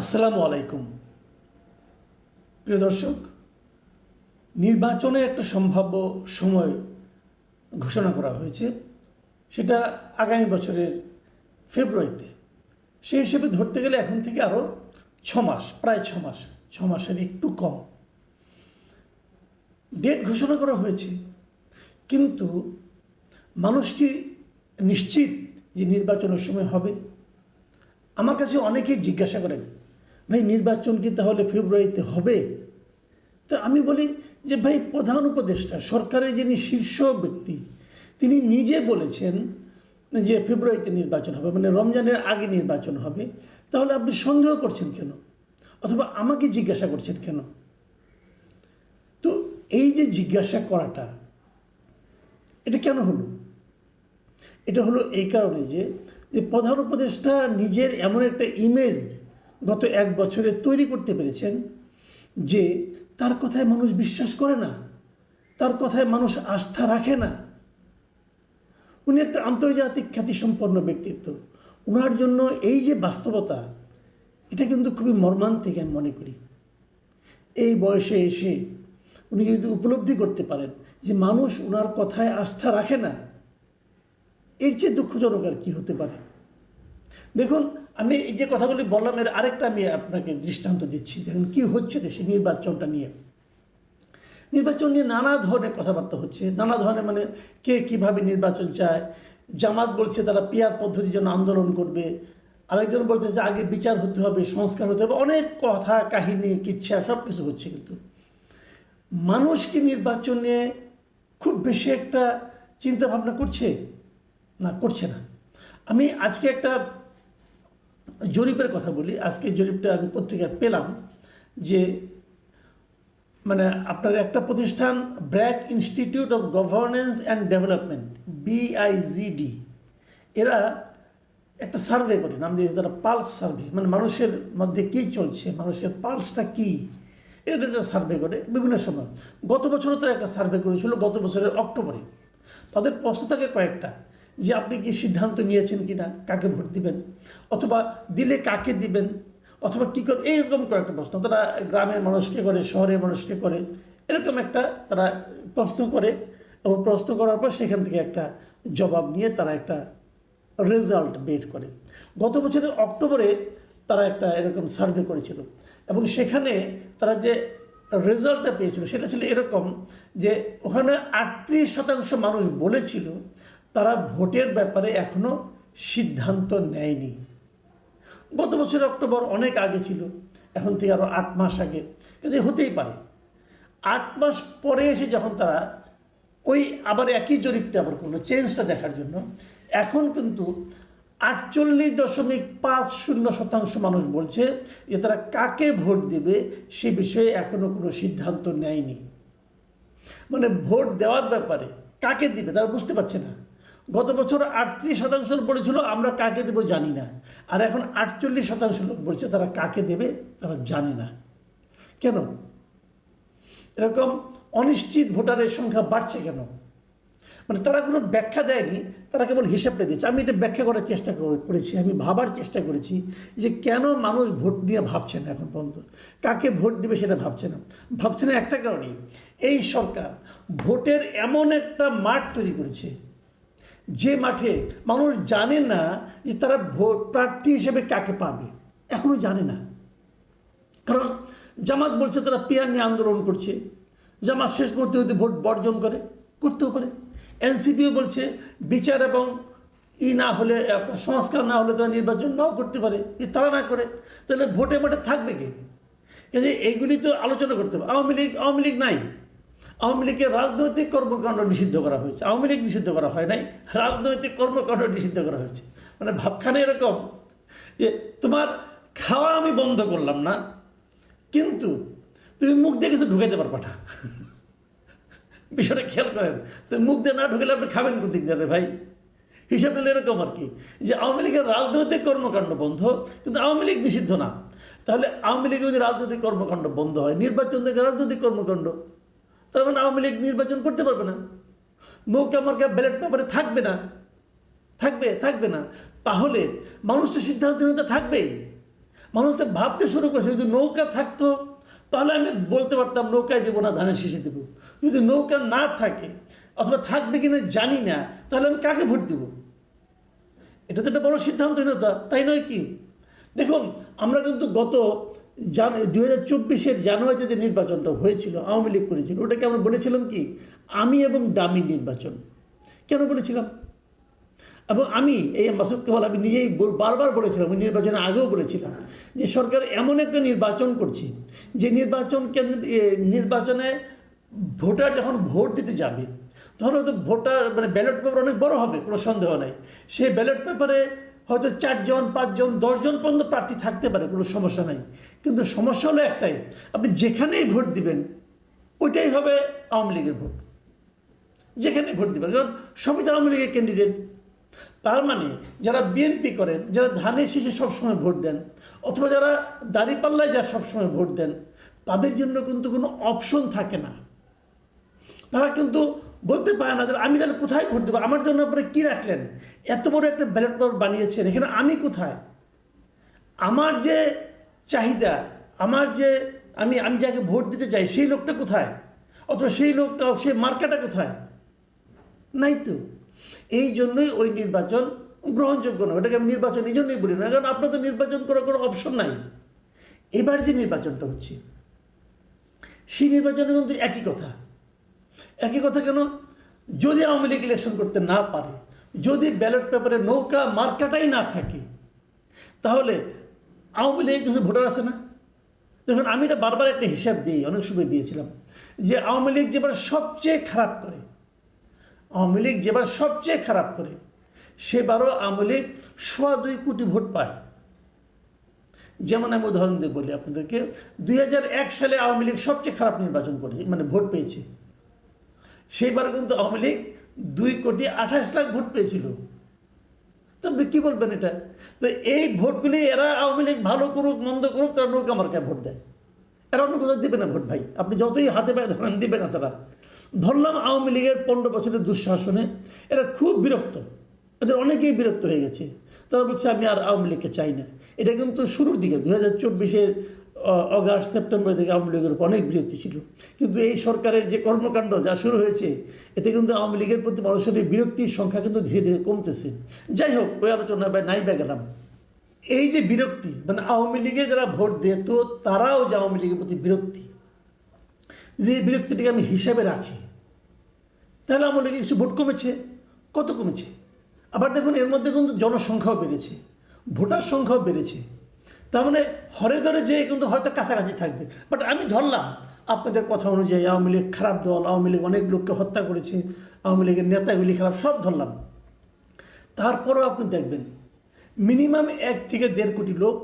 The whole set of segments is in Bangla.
আসসালামু আলাইকুম। প্রিয় দর্শক, নির্বাচনের একটা সম্ভাব্য সময় ঘোষণা করা হয়েছে, সেটা আগামী বছরের ফেব্রুয়ারিতে। সেই হিসেবে ধরতে গেলে এখন থেকে আরও 6 মাস, প্রায় 6 মাস, 6 মাসের একটু কম ডেট ঘোষণা করা হয়েছে। কিন্তু মানুষ কি নিশ্চিত যে নির্বাচনের সময় হবে? আমার কাছে অনেকেই জিজ্ঞাসা করেন, ভাই নির্বাচন কি তাহলে ফেব্রুয়ারিতে হবে? তো আমি বলি যে ভাই, প্রধান উপদেষ্টা সরকারের যিনি শীর্ষ ব্যক্তি, তিনি নিজে বলেছেন যে ফেব্রুয়ারিতে নির্বাচন হবে, মানে রমজানের আগে নির্বাচন হবে। তাহলে আপনি সন্দেহ করছেন কেন? অথবা আমাকে জিজ্ঞাসা করছেন কেন? তো এই যে জিজ্ঞাসা করাটা, এটা কেন হলো? এটা হলো এই কারণে যে প্রধান উপদেষ্টা নিজের এমন একটা ইমেজ গত 1 বছরে তৈরি করতে পেরেছেন যে তার কথায় মানুষ বিশ্বাস করে না, তার কথায় মানুষ আস্থা রাখে না। উনি একটা আন্তর্জাতিক খ্যাতিসম্পন্ন ব্যক্তিত্ব। ওনার জন্য এই যে বাস্তবতা, এটা কিন্তু খুবই মর্মান্তিক আমি মনে করি। এই বয়সে এসে উনি যদি উপলব্ধি করতে পারেন যে মানুষ ওনার কথায় আস্থা রাখে না, এর চেয়ে দুঃখজনক আর কি হতে পারে? দেখুন, আমি এই যে কথাগুলি বললাম, এর আরেকটা আমি আপনাকে দৃষ্টান্ত দিচ্ছি। দেখুন কী হচ্ছে দেশে নির্বাচন নিয়ে নানা ধরনের কথাবার্তা হচ্ছে, নানা ধরনের, মানে কে কীভাবে নির্বাচন চায়। জামাত বলছে তারা পিয়ার পদ্ধতির জন্য আন্দোলন করবে, আরেকজন বলছে যে আগে বিচার হতে হবে, সংস্কার হতে হবে, অনেক কথা কাহিনী কিচ্ছা সব কিছু হচ্ছে। কিন্তু মানুষ কি নির্বাচন নিয়ে খুব বেশি একটা চিন্তা ভাবনা করছে? না, করছে না। আমি আজকে একটা জরিপের কথা বলি। আজকে জরিপটা আমি পত্রিকায় পেলাম যে, মানে আপনার একটা প্রতিষ্ঠান BRAC institute of governance and development, BIGD, এরা একটা সার্ভে করে, নাম দিয়েছে তারা পালস সার্ভে, মানে মানুষের মধ্যে কী চলছে, মানুষের পালসটা কী, এটা তারা সার্ভে করে বিভিন্ন সময়। গত বছরও তারা একটা সার্ভে করেছিল, গত বছরের অক্টোবরে। তাদের প্রশ্ন থাকে কয়েকটা, যে আপনি কি সিদ্ধান্ত নিয়েছেন কি না, কাকে ভোট দিবেন, অথবা দিলে কাকে দিবেন, অথবা কী করে, এইরকম কয়েকটা প্রশ্ন। তারা গ্রামের মানুষকে করে, শহরের মানুষকে করে, এরকম একটা তারা প্রশ্ন করে, এবং প্রশ্ন করার পর সেখান থেকে একটা জবাব নিয়ে তারা একটা রেজাল্ট বের করে। গত বছরের অক্টোবরে তারা একটা এরকম সার্ভে করেছিল, এবং সেখানে তারা যে রেজাল্টটা পেয়েছিল সেটা ছিল এরকম যে ওখানে 38% মানুষ বলেছিল তারা ভোটের ব্যাপারে এখনও সিদ্ধান্ত নেয়নি। গত বছরের অক্টোবর অনেক আগে ছিল, এখন থেকে আরও 8 মাস আগে, কিন্তু হতেই পারে। 8 মাস পরে এসে যখন তারা ওই আবার একই জরিপটা আবার করলো চেঞ্জটা দেখার জন্য, এখন কিন্তু 48.50% মানুষ বলছে যে তারা কাকে ভোট দিবে সে বিষয়ে এখনও কোনো সিদ্ধান্ত নেয়নি। মানে ভোট দেওয়ার ব্যাপারে কাকে দিবে তারা বুঝতে পারছে না। গত বছর 38% বলেছিল আমরা কাকে দেবো জানি না, আর এখন 48% লোক বলছে তারা কাকে দেবে তারা জানে না। কেন এরকম অনিশ্চিত ভোটারের সংখ্যা বাড়ছে কেন? মানে তারা কোনো ব্যাখ্যা দেয়নি, তারা কেবল হিসাবটা দিয়েছে। আমি এটা ব্যাখ্যা করার চেষ্টা করেছি, আমি ভাবার চেষ্টা করেছি যে কেন মানুষ ভোট নিয়ে ভাবছে না এখন পর্যন্ত, কাকে ভোট দিবে সেটা ভাবছে না একটা কারণেই, এই সরকার ভোটের এমন একটা মাঠ তৈরি করেছে যে মাঠে মানুষ জানে না যে তারা ভোট প্রার্থী হিসেবে কাকে পাবে, এখনও জানে না। কারণ জামাত বলছে তারা পিয়ার নিয়ে আন্দোলন করছে, জামাত শেষ মুহূর্তে যদি ভোট বর্জন করতেও পারে। এনসিপিও বলছে বিচার এবং না হলে, সংস্কার না হলে তারা নির্বাচন নাও করতে পারে। তারা না করে তাহলে ভোটে থাকবে কে? কাজে এইগুলি তো আলোচনা করতে হবে। আওয়ামী লীগ নাই, আওয়ামী লীগের রাজনৈতিক কর্মকাণ্ড নিষিদ্ধ করা হয়েছে, আওয়ামী লীগ নিষিদ্ধ করা হয় নাই, রাজনৈতিক কর্মকাণ্ড নিষিদ্ধ করা হয়েছে। মানে ভাবখানে এরকম যে তোমার খাওয়া আমি বন্ধ করলাম না, কিন্তু তুমি মুখ দিয়ে কিছু ঢুকাইতে পারবা না। বিষয়টা খেয়াল করেন, তো মুখ দিয়ে না ঢুকেলে আপনি খাবেন কোন দিক যাবে ভাই? হিসাব নিলে এরকম আর কি, যে আওয়ামী লীগের রাজনৈতিক কর্মকাণ্ড বন্ধ, কিন্তু আওয়ামী লীগ নিষিদ্ধ না। তাহলে আওয়ামী লীগের যদি রাজনৈতিক কর্মকাণ্ড বন্ধ হয়, নির্বাচন থেকে রাজনৈতিক কর্মকাণ্ড, তার মানে আওয়ামী লীগ নির্বাচন করতে পারবে না, নৌকা মার্কা ব্যালট পেপারে থাকবে না। তাহলে মানুষটা সিদ্ধান্ত নিতে থাকবেই। মানুষ তো ভাবতে শুরু করেছে যদি নৌকা থাকতো তাহলে আমি বলতে পারতাম নৌকায় দেবো না ধানের শীষে দেবো। যদি নৌকা না থাকে অথবা থাকবে কিনা জানি না, তাহলে আমি কাকে ভোট দেবো? এটা তো একটা বড় সিদ্ধান্তহীনতা, তাই নয় কি? দেখুন, আমরা কিন্তু গত 2024-এর জানুয়ারিতে যে নির্বাচনটা হয়েছিল, আওয়ামী লীগ করেছিল, ওটাকে আমরা বলেছিলাম কি আমি এবং দামি নির্বাচন। কেন বলেছিলাম? এবং আমি এই মাসুদ কামাল আমি নিজেই বারবার বলেছিলাম, ওই নির্বাচনের আগেও বলেছিলাম যে সরকার এমন একটা নির্বাচন করছে যে নির্বাচনে ভোটার যখন ভোট দিতে যাবে তখন হয়তো ভোটার মানে ব্যালট পেপার অনেক বড় হবে, কোনো সন্দেহ নাই। সেই ব্যালট পেপারে হয়তো 4 জন 5 জন 10 জন পর্যন্ত প্রার্থী থাকতে পারে, কোনো সমস্যা নাই। কিন্তু সমস্যা হলো একটাই, আপনি যেখানেই ভোট দিবেন ওইটাই হবে আওয়ামী লীগের ভোট, যেখানেই ভোট দিবেন, কারণ সবই তো আওয়ামী লীগের ক্যান্ডিডেট। তার মানে যারা বিএনপি করেন, যারা ধানের শীষে সবসময় ভোট দেন, অথবা যারা দাঁড়িপাল্লায় যা সবসময় ভোট দেন, তাদের জন্য কিন্তু কোনো অপশন থাকে না। তারা কিন্তু বলতে পারে না যে আমি তাহলে কোথায় ভোট দেবো, আমার জন্য আপনারা কী রাখলেন, এত বড় একটা ব্যালট পেপার বানিয়েছেন, এখানে আমি কোথায়, আমার যে চাহিদা, আমার যে আমি যাকে ভোট দিতে চাই সেই লোকটা কোথায়, অথবা সেই লোকটা সেই মার্কাটা কোথায়, নাই তো। এই জন্যই ওই নির্বাচন গ্রহণযোগ্য না। ওটাকে আমি নির্বাচন এই জন্যই বলি না, কারণ আপনার তো নির্বাচন করার কোনো অপশন নাই। এবার যে নির্বাচনটা হচ্ছে সেই নির্বাচনে কিন্তু একই কথা। একই কথা কেন? যদি আওয়ামী লীগ ইলেকশন করতে না পারে, যদি ব্যালট পেপারে নৌকা মার্কাটাই না থাকে, তাহলে আওয়ামী লীগ কিছু ভোটার আছে না? দেখুন, আমি এটা বারবার একটা হিসাব দিই, অনেক সময় দিয়েছিলাম, যে আওয়ামী লীগ যেবার সবচেয়ে খারাপ করে, আওয়ামী লীগ যেবার সবচেয়ে খারাপ করে সেবারও আওয়ামী লীগ 2.25 কোটি ভোট পায়। যেমন আমি উদাহরণ দিয়ে বলি আপনাদেরকে, 2001 সালে আওয়ামী লীগ সবচেয়ে খারাপ নির্বাচন করেছে, মানে ভোট পেয়েছে। সেইবার কিন্তু আওয়ামী লীগ 2,28,00,000 ভোট পেয়েছিল। তো আপনি কী বলবেন এটা? তো এই ভোটগুলি এরা আওয়ামী লীগ ভালো করুক মন্দ করুক, তারা নৌকা মার্কায় ভোট দেয়। এরা অন্য কোথাও দেবে না ভোট ভাই, আপনি যতই হাতে পায়ে ধরেন দেবে না তারা। ধরলাম আওয়ামী লীগের 15 বছরের দুঃশাসনে এরা খুব বিরক্ত, এদের অনেকেই বিরক্ত হয়ে গেছে, তারা বলছে আমি আর আওয়ামী লীগকে চাই না। এটা কিন্তু শুরুর দিকে 2024-এর অগাস্ট সেপ্টেম্বর থেকে আওয়ামী লীগের উপর অনেক বিরক্তি ছিল, কিন্তু এই সরকারের যে কর্মকাণ্ড যা শুরু হয়েছে এতে কিন্তু আওয়ামী লীগের প্রতি মানুষের এই বিরক্তির সংখ্যা কিন্তু ধীরে ধীরে কমতেছে। যাই হোক, ওই আলোচনা নাই বা গেলাম। এই যে বিরক্তি, মানে আওয়ামী লীগে যারা ভোট দেয় তো তারাও যে আওয়ামী লীগের প্রতি বিরক্তি, যে বিরক্তিটিকে আমি হিসাবে রাখি, তাহলে আওয়ামী লীগের কিছু ভোট কমেছে, কত কমেছে। আবার দেখুন, এর মধ্যে কিন্তু জনসংখ্যাও বেড়েছে, ভোটার সংখ্যাও বেড়েছে। তার মানে হরে ধরে যে কিন্তু হয়তো কাছাকাছি থাকবে। বাট আমি ধরলাম আপনাদের কথা অনুযায়ী আওয়ামী লীগ খারাপ দল, আওয়ামী লীগ অনেক লোককে হত্যা করেছে, আওয়ামী লীগের নেতাগুলি খারাপ, সব ধরলাম। তারপরেও আপনি দেখবেন মিনিমাম 1 থেকে 1.5 কোটি লোক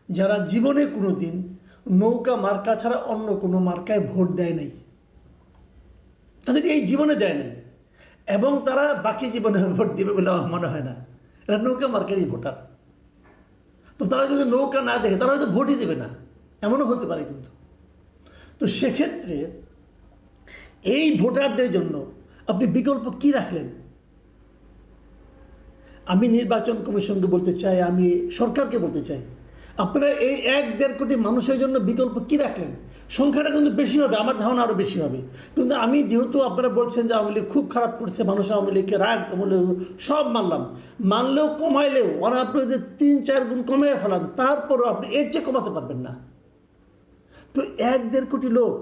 যারা জীবনে কোনো দিন নৌকা মার্কা ছাড়া অন্য কোনো মার্কায় ভোট দেয় নাই, তাদের এই জীবনে দেয় নাই, এবং তারা বাকি জীবনে ভোট দেবে বলে আমার মনে হয় না। এরা নৌকা মার্কারই ভোটার। তো তারা যদি নৌকা না দেখে তারা হয়তো ভোটই দেবে না, এমনও হতে পারে। কিন্তু তো সেক্ষেত্রে এই ভোটারদের জন্য আপনি বিকল্প কি রাখলেন? আমি নির্বাচন কমিশনকে বলতে চাই, আমি সরকারকে বলতে চাই, আপনারা এই 1-1.5 কোটি মানুষের জন্য বিকল্প কি রাখলেন? সংখ্যাটা কিন্তু বেশি হবে, আমার ধারণা আরও বেশি হবে। কিন্তু আমি যেহেতু আপনারা বলছেন যে আওয়ামী লীগ খুব খারাপ করছে, মানুষ আওয়ামী লীগকে রাগ বলে সব মানলেও কমাইলেও আপনি যদি 3-4 গুণ কমিয়ে ফেলান, তারপরও আপনি এর চেয়ে কমাতে পারবেন না। তো 1-1.5 কোটি লোক